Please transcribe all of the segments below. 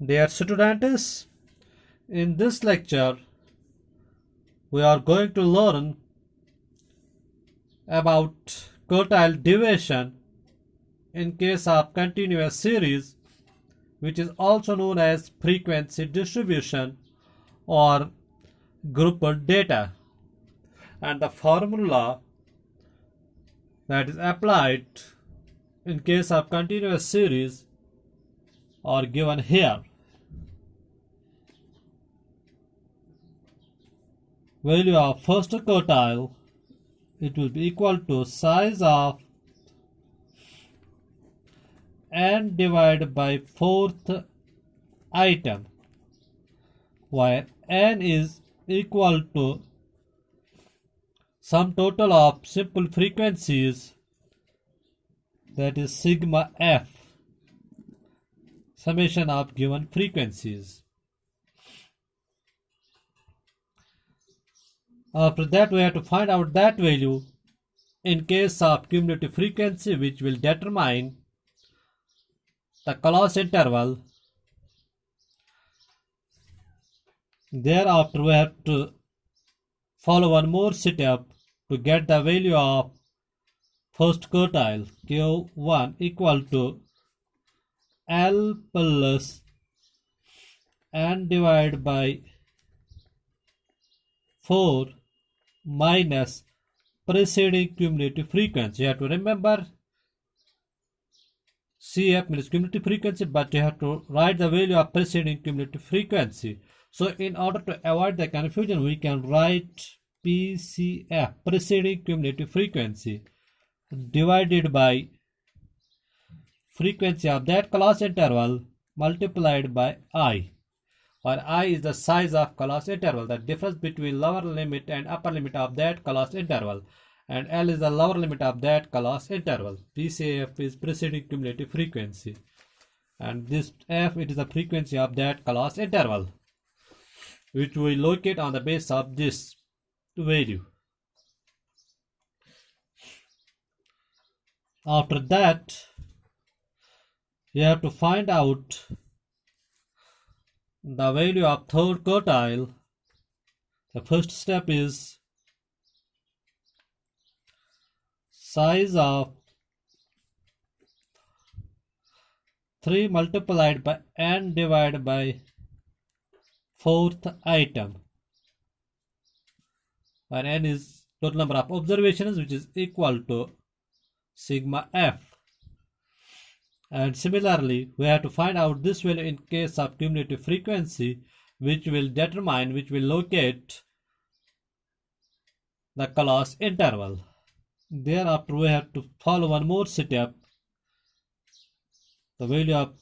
Dear students, in this lecture we are going to learn about quartile deviation in case of continuous series, which is also known as frequency distribution or grouped data, and the formula that is applied in case of continuous series are given here. Value of first quartile, it will be equal to size of n divided by fourth item, where n is equal to sum total of simple frequencies, that is sigma f, summation of given frequencies. After that, we have to find out that value in case of cumulative frequency, which will determine the class interval. Thereafter, we have to follow one more step to get the value of first quartile, Q1 equal to L plus n divided by 4 minus preceding cumulative frequency. You have to remember CF means cumulative frequency, but you have to write the value of preceding cumulative frequency. So in order to avoid the confusion, we can write PCF, preceding cumulative frequency, divided by frequency of that class interval multiplied by I, where I is the size of class interval, the difference between lower limit and upper limit of that class interval, and L is the lower limit of that class interval. PCF is preceding cumulative frequency, and this F, it is the frequency of that class interval, which we locate on the base of this value. After that, you have to find out the value of third quartile. The first step is size of 3 multiplied by n divided by fourth item, where n is total number of observations, which is equal to sigma f. And similarly, we have to find out this value in case of cumulative frequency, which will locate the class interval. Thereafter, we have to follow one more step. The value of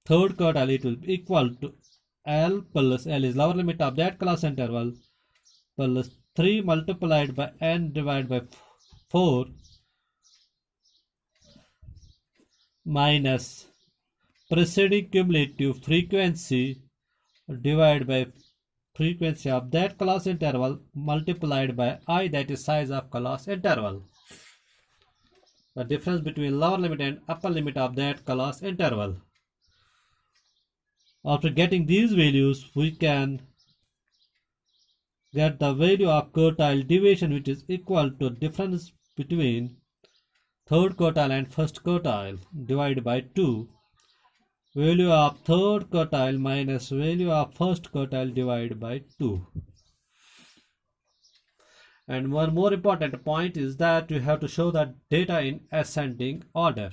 third quartile, it will be equal to L plus L is lower limit of that class interval plus 3 multiplied by n divided by 4 minus preceding cumulative frequency divided by frequency of that class interval multiplied by I, that is size of class interval, the difference between lower limit and upper limit of that class interval. After getting these values, we can get the value of quartile deviation, which is equal to difference between third quartile and first quartile divided by 2, value of third quartile minus value of first quartile divided by 2. And one more important point is that you have to show the data in ascending order.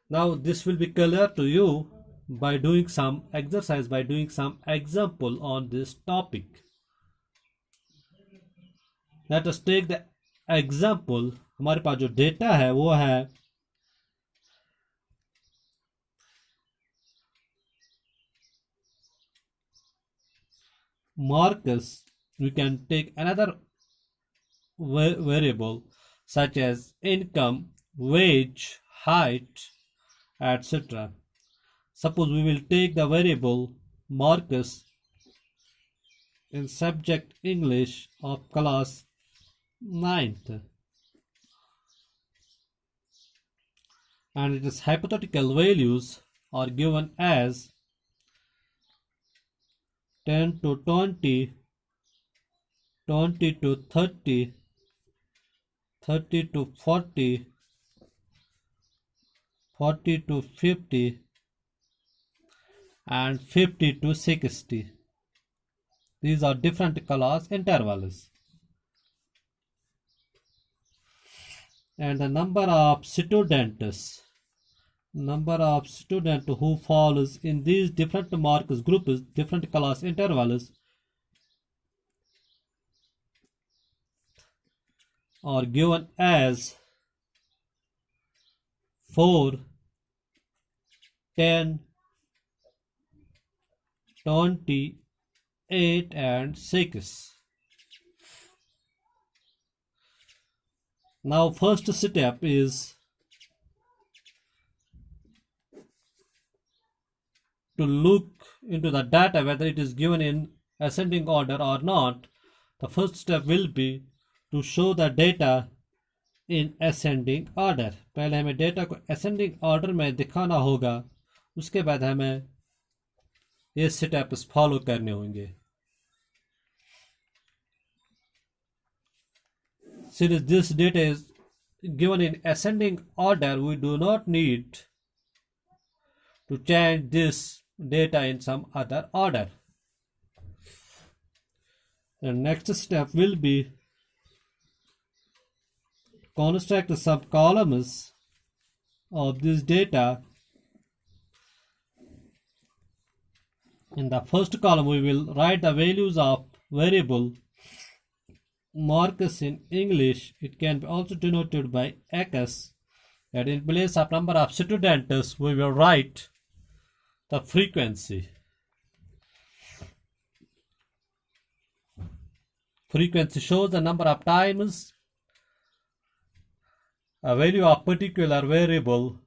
Now this will be clear to you by doing some exercise, by doing some example on this topic. Let us take the example. हमारे पास जो data है वो है Marcus. We can take another variable such as income, wage, height, etc. Suppose we will take the variable Marcus in subject English of class 9th, and its hypothetical values are given as 10 to 20, 20 to 30, 30 to 40, 40 to 50, and 50 to 60. These are different class intervals. And the number of students who falls in these different marks groups, different class intervals, are given as 4, 10, 20, 8, and 6. Now first step is to look into the data whether it is given in ascending order or not. The first step will be to show the data in ascending order. पहले हमें data को ascending order में दिखाना होगा, उसके बाद हमें ये स्टेप्स फॉलो करने होंगे. Since this data is given in ascending order, we do not need to change this data in some other order. The next step will be construct subcolumns of this data. In the first column, we will write the values of variable marks in English. It can be also denoted by X. And in place of number of students, we will write the frequency. Frequency shows the number of times a value of particular variable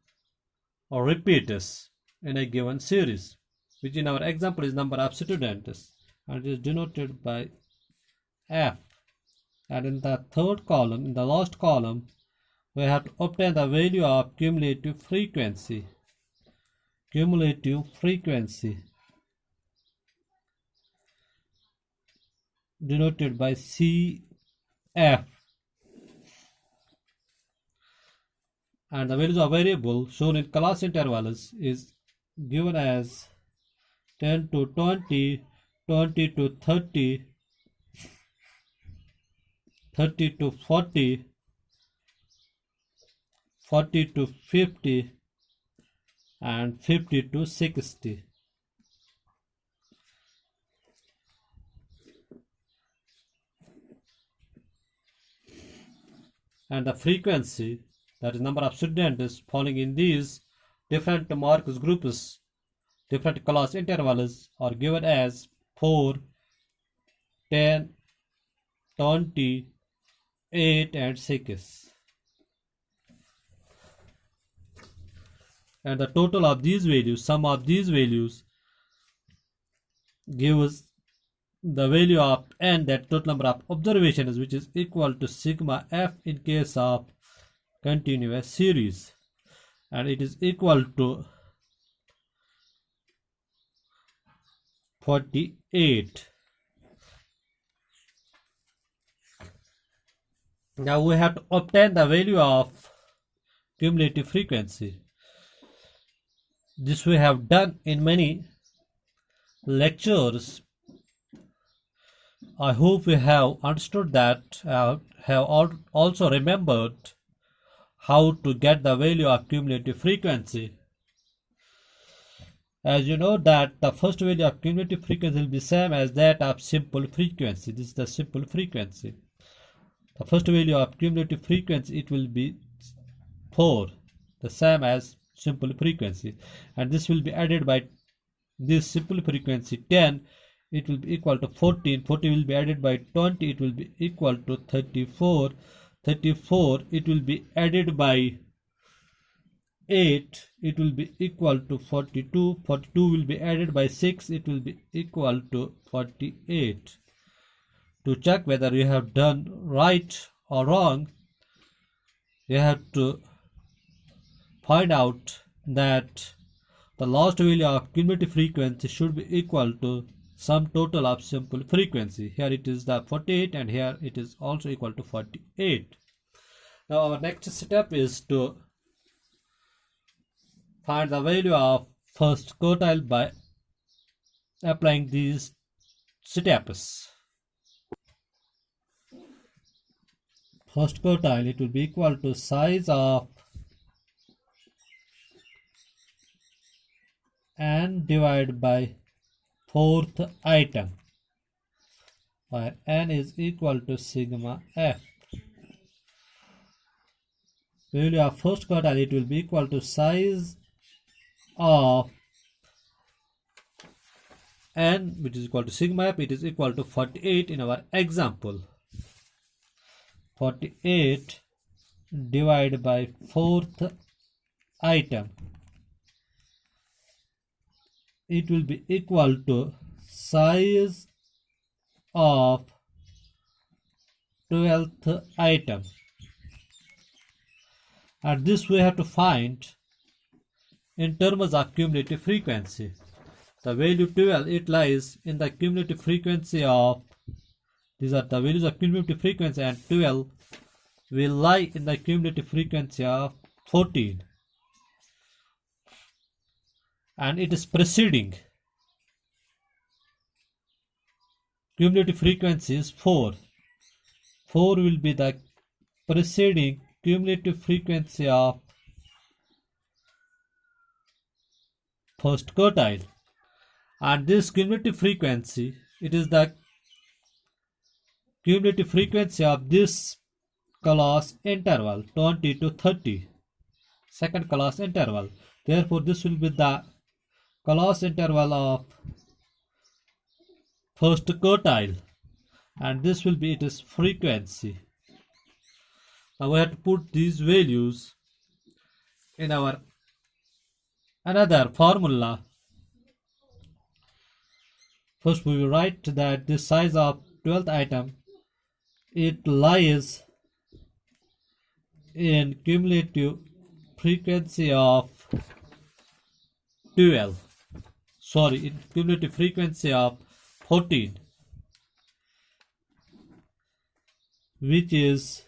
or repeats in a given series, which in our example is number of students, and it is denoted by F. And in the third column, in the last column, we have to obtain the value of cumulative frequency. Cumulative frequency denoted by CF. And the values of variable shown in class intervals is given as 10 to 20, 20 to 30, 30 to 40, 40 to 50, and 50 to 60. And the frequency, that is number of students falling in these different marks groups, different class intervals, are given as 4, 10, 20, 8, and 6. And the total of these values, sum of these values, gives the value of n, that total number of observations, which is equal to sigma f in case of continuous series, and it is equal to 48. Now we have to obtain the value of cumulative frequency. This we have done in many lectures. I hope we have understood that, have also remembered how to get the value of cumulative frequency. As you know that the first value of cumulative frequency will be same as that of simple frequency. This is the simple frequency. The first value of cumulative frequency, it will be 4, the same as simple frequency, and this will be added by this simple frequency 10, it will be equal to 14, 40 will be added by 20, it will be equal to 34, 34 it will be added by 8, it will be equal to 42, 42 will be added by 6, it will be equal to 48. To check whether you have done right or wrong, you have to find out that the last value of cumulative frequency should be equal to sum total of sample frequency. Here it is the 48 and here it is also equal to 48. Now our next step is to find the value of first quartile by applying these steps. First quartile, it will be equal to size of n divided by fourth item, where n is equal to sigma f. Value of first quartile, it will be equal to size of n, which is equal to sigma f. It is equal to 48 in our example. 48 divided by fourth item, it will be equal to size of 12th item, and this we have to find in terms of cumulative frequency. The value 12, it lies in the cumulative frequency of, these are the values of cumulative frequency, and 12 will lie in the cumulative frequency of 14, and it is preceding. Cumulative frequency is 4. 4 will be the preceding cumulative frequency of first quartile, and this cumulative frequency, it is the cumulative frequency of this class interval 20 to 30, second class interval. Therefore this will be the class interval of first quartile, and this will be its frequency. Now we have to put these values in our another formula. First we will write that the size of 12th item, it lies in cumulative frequency of 12, sorry, in cumulative frequency of 14, which is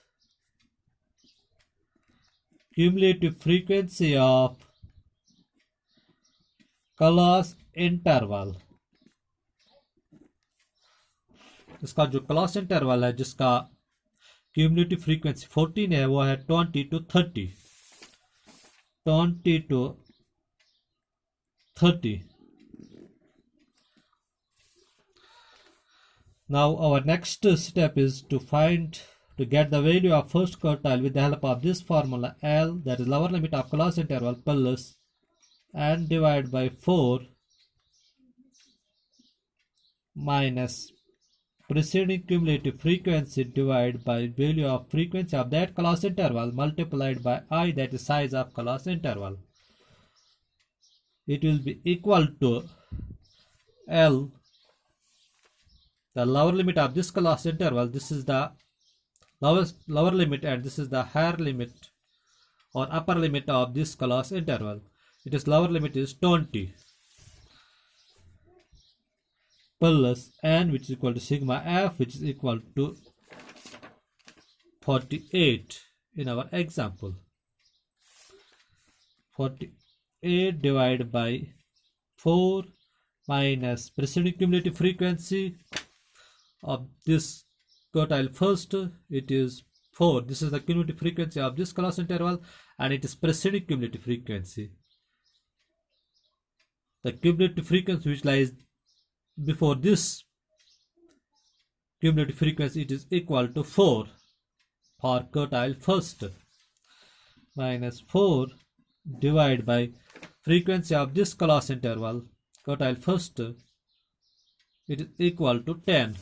cumulative frequency of class interval. इसका जो class interval है जिसका cumulative frequency 14 है वो है 20 to 30, 20 to 30. Now our next step is to get the value of first quartile with the help of this formula L, that is lower limit of class interval, plus n divided by 4 minus preceding cumulative frequency divided by value of frequency of that class interval multiplied by I, that is size of class interval. It will be equal to L, the lower limit of this class interval. This is the lower limit and this is the higher limit or upper limit of this class interval. Its lower limit is 20 plus n, which is equal to sigma f, which is equal to 48 in our example. 48 divided by 4 minus preceding cumulative frequency of this quartile first, it is 4. This is the cumulative frequency of this class interval and it is preceding cumulative frequency. The cumulative frequency which lies before this cumulative frequency, it is equal to 4 for quartile first, minus 4 divided by frequency of this class interval quartile first, it is equal to 10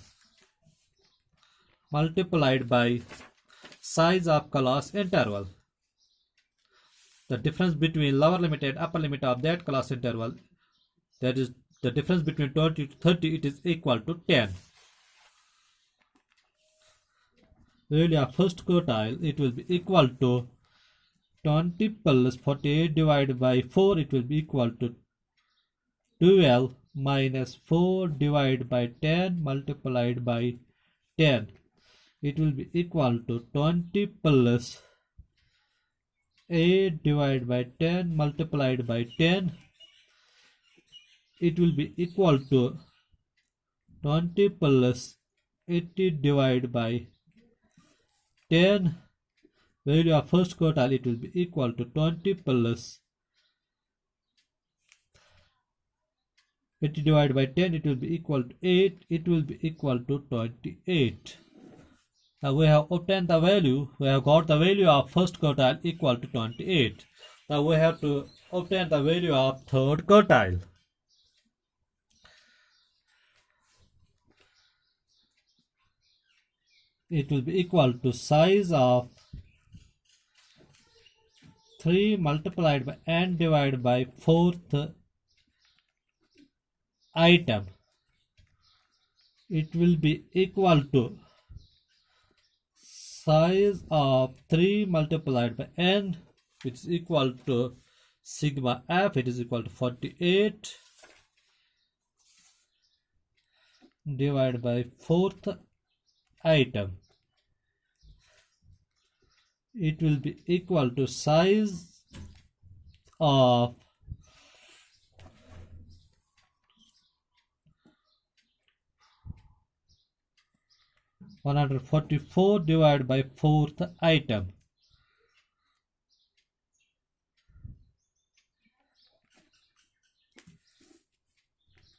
multiplied by size of class interval. The difference between lower limit and upper limit of that class interval, that is the difference between 20 to 30, it is equal to 10. Value of first quartile, it will be equal to 20 plus 48 divided by 4, it will be equal to 12 minus 4 divided by 10 multiplied by 10. It will be equal to 20 plus 8 divided by 10 multiplied by 10. It will be equal to 20 plus 80 divided by 10. Value of first quartile, it will be equal to 20 plus 80 divided by 10, it will be equal to 8. It will be equal to 28. Now we have obtained the value, we have got the value of first quartile equal to 28. Now we have to obtain the value of third quartile. It will be equal to size of 3 multiplied by n divided by fourth item. It will be equal to size of 3 multiplied by n, which is equal to sigma f, it is equal to 48 divided by fourth item. It will be equal to size of 144 divided by fourth item.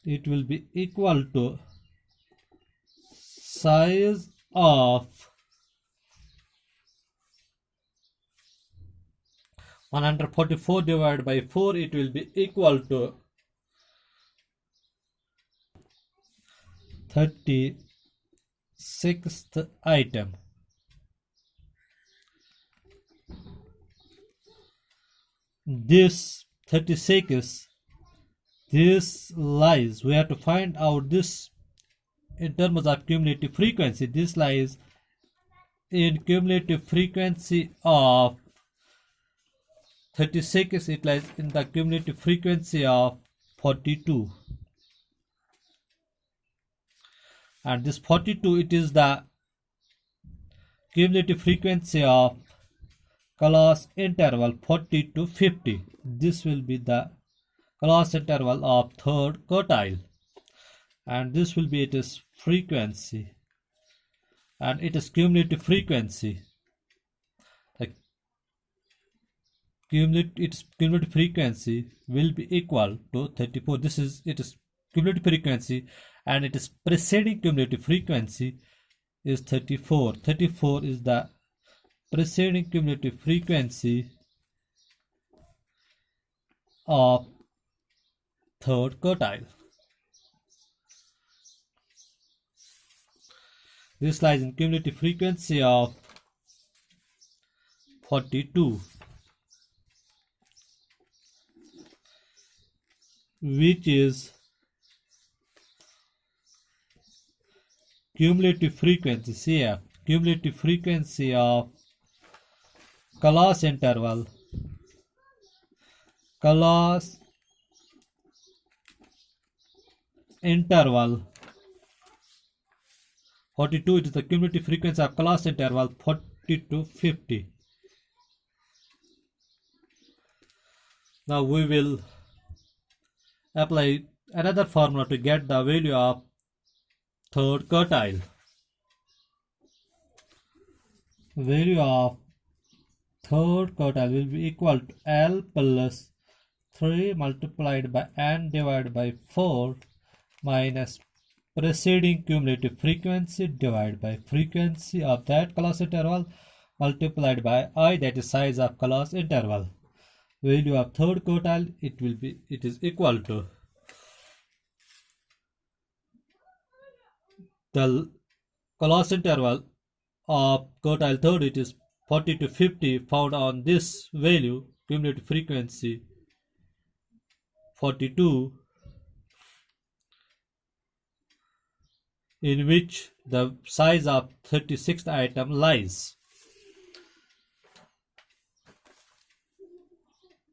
It will be equal to size of 144 divided by 4, it will be equal to 36th item. This 36, this lies, we have to find out this in terms of cumulative frequency. This lies in cumulative frequency of 36, it lies in the cumulative frequency of 42. And this 42, it is the cumulative frequency of class interval 40 to 50. This will be the class interval of third quartile. And this will be its frequency. And it is cumulative frequency. Its cumulative frequency will be equal to 34. This is its cumulative frequency, and its preceding cumulative frequency is 34. 34 is the preceding cumulative frequency of third quartile. This lies in cumulative frequency of 42, which is cumulative frequency CF, cumulative frequency of class interval 42. It is the cumulative frequency of class interval 40 to 50. Now we will apply another formula to get the value of third quartile. Value of third quartile will be equal to L plus 3 multiplied by n divided by 4 minus preceding cumulative frequency divided by frequency of that class interval multiplied by I, that is size of class interval. Value of third quartile, it is equal to the class interval of quartile third, it is 40 to 50, found on this value, cumulative frequency 42, in which the size of 36th item lies.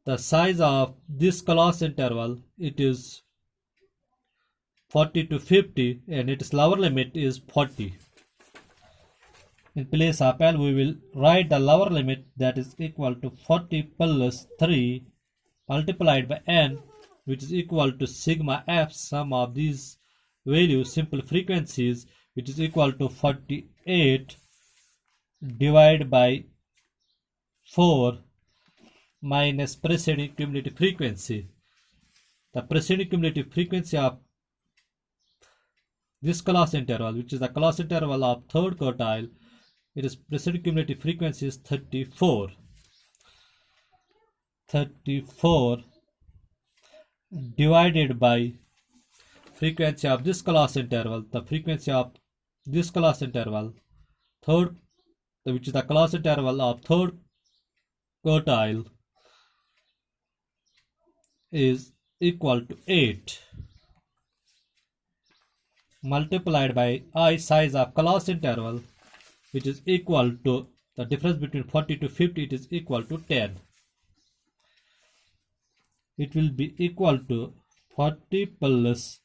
The size of this class interval, it is 40 to 50 and its lower limit is 40. In place of L, we will write the lower limit, that is equal to 40 plus 3 multiplied by n, which is equal to sigma f, sum of these values, simple frequencies, which is equal to 48 divided by 4 minus preceding cumulative frequency. The preceding cumulative frequency of this class interval, which is the class interval of third quartile, it is preceding cumulative frequency is 34. 34 divided by frequency of this class interval, the frequency of this class interval, third, which is the class interval of third quartile, is equal to 8 multiplied by I, size of class interval, which is equal to the difference between 40 to 50, it is equal to 10. It will be equal to 40 plus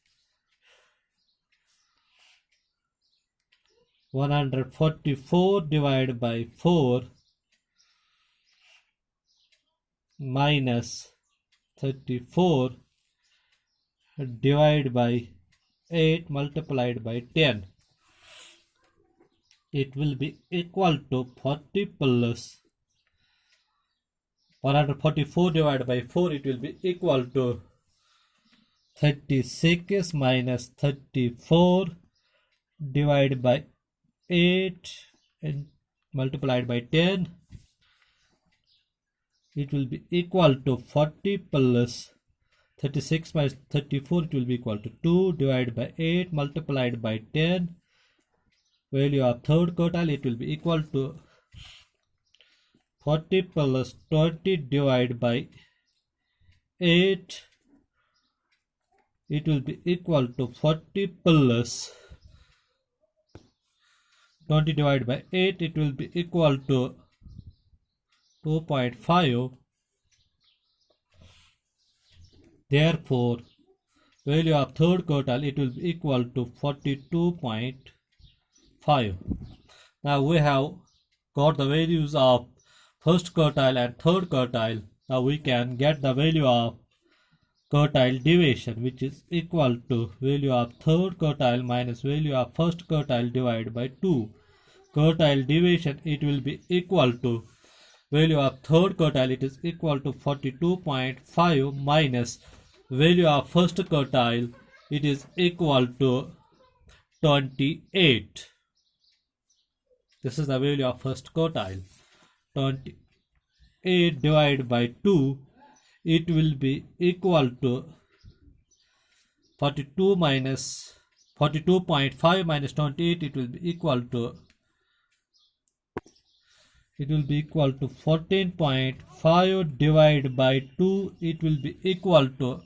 144 divided by 4 minus 34 divided by 8 multiplied by 10. It will be equal to 40 plus 144 divided by 4, it will be equal to 36 minus 34 divided by 8 and multiplied by 10. It will be equal to 40 plus 36 minus 34, it will be equal to 2 divided by 8 multiplied by 10. Value of third quartile, it will be equal to 40 plus 20 divided by 8. It will be equal to 40 plus 20 divided by 8. It will be equal to 2.5. Therefore, value of third quartile, it will be equal to 42.5. Now we have got the values of first quartile and third quartile. Now we can get the value of quartile deviation, which is equal to value of third quartile minus value of first quartile divided by 2. Quartile deviation, it will be equal to value of third quartile, it is equal to 42.5 minus value of first quartile, it is equal to 28. This is the value of first quartile. 28 divided by 2, it will be equal to 42 minus 42.5 minus 28, it will be equal to 14.5 divided by 2, it will be equal to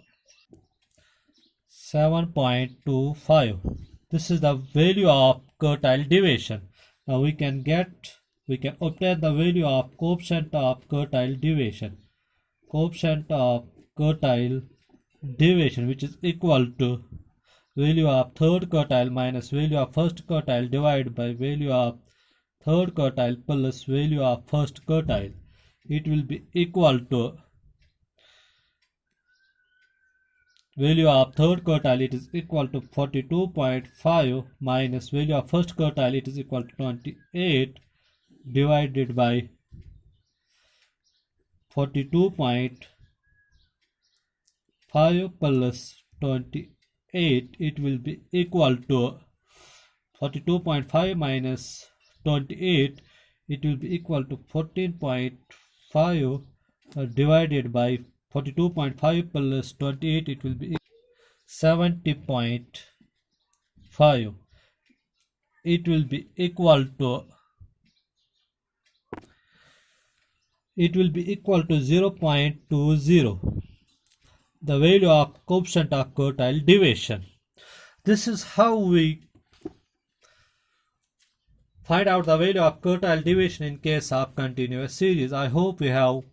7.25. This is the value of quartile deviation. Now we can obtain the value of coefficient of quartile deviation. Coefficient of quartile deviation, which is equal to value of third quartile minus value of first quartile divided by value of third quartile plus value of first quartile. It will be equal to value of third quartile, it is equal to 42.5 minus value of first quartile, it is equal to 28 divided by 42.5 plus 28, it will be equal to 42.5 minus 28, it will be equal to 14.5 divided by 42.5 plus 28, it will be 70.5. It will be equal to 0.20, the value of coefficient of quartile deviation. This is how we find out the value of quartile deviation in case of continuous series. I hope we have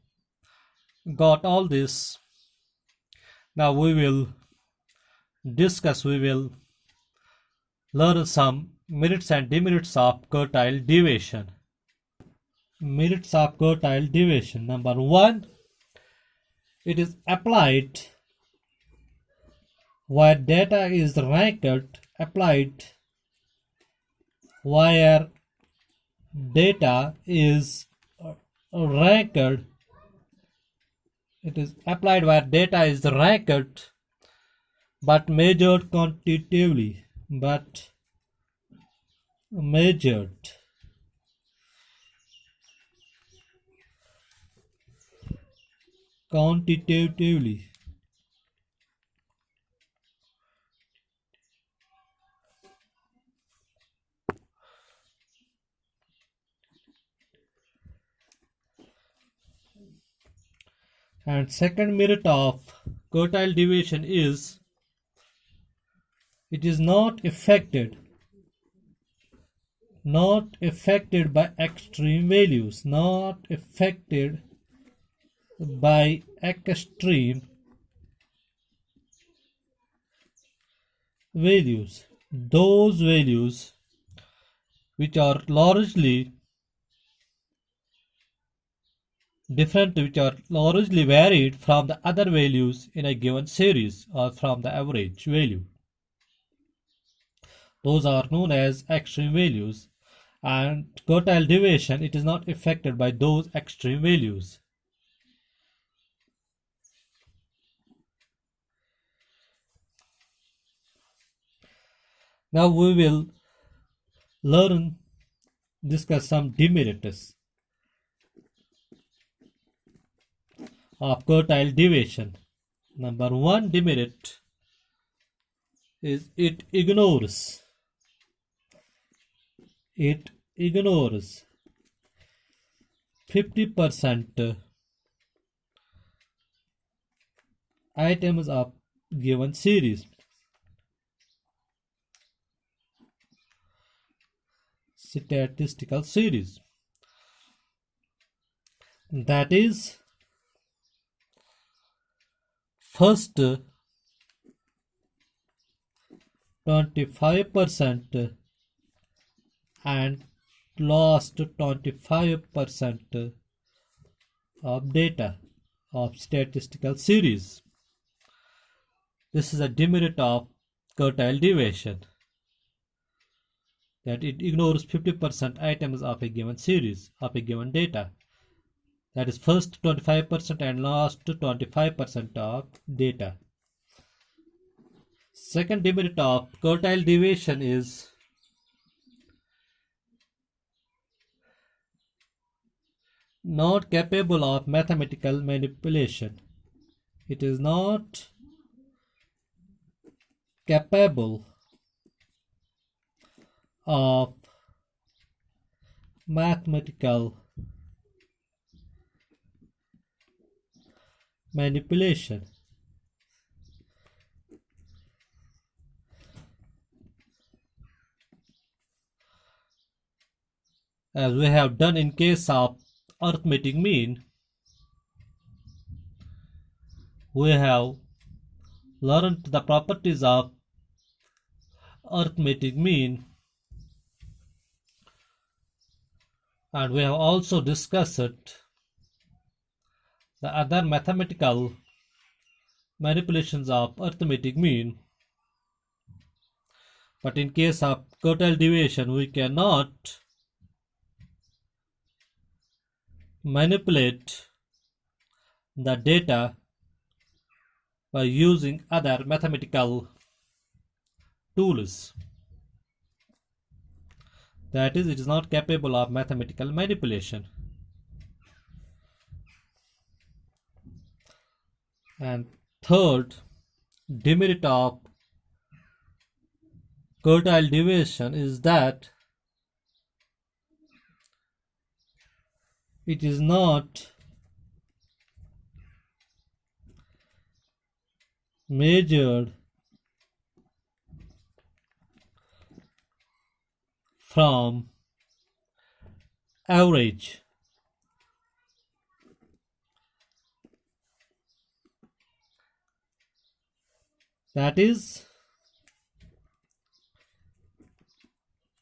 got all this. Now we will discuss, we will learn some merits and demerits of quartile deviation. Merits of quartile deviation. Number one, it is applied where data is ranked, applied where data is ranked, it is applied where data is ranked but measured quantitatively, measured quantitatively. And second merit of quartile deviation is it is not affected by extreme values, not affected by extreme values. Those values which are largely different, which are largely varied from the other values in a given series or from the average value. Those are known as extreme values, and quartile deviation, it is not affected by those extreme values. Now we will discuss some demerits of quartile deviation. Number one demerit is it ignores 50% items of given series. Statistical series. That is, first 25% and last 25% of data of statistical series. This is a demerit of quartile deviation, that it ignores 50% items of a given series, of a given data. That is first 25% and last 25% of data. Second demerit of quartile deviation is not capable of mathematical manipulation. It is not capable of mathematical manipulation. As we have done in case of arithmetic mean, we have learned the properties of arithmetic mean, and we have also discussed the other mathematical manipulations of arithmetic mean. But in case of quartile deviation, we cannot manipulate the data by using other mathematical tools. That is, it is not capable of mathematical manipulation. And third demerit of quartile deviation is that it is not measured from average. That is,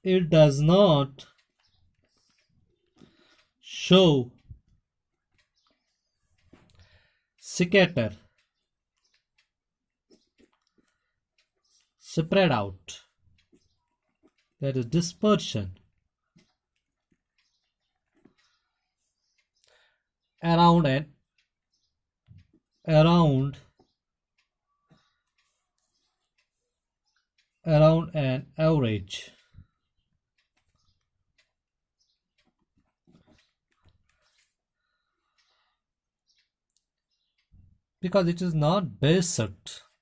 It does not show scatter, spread out, that is dispersion, around and around an average, because it is not based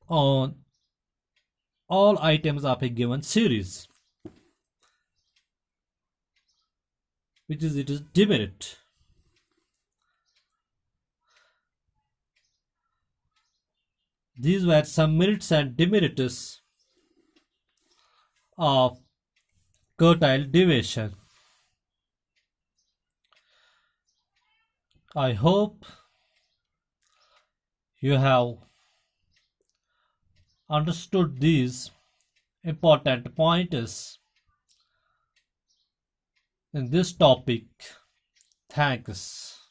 on all items of a given series, which is it is demerit. These were some merits and demerits of quartile deviation. I hope you have understood these important pointers in this topic. Thanks.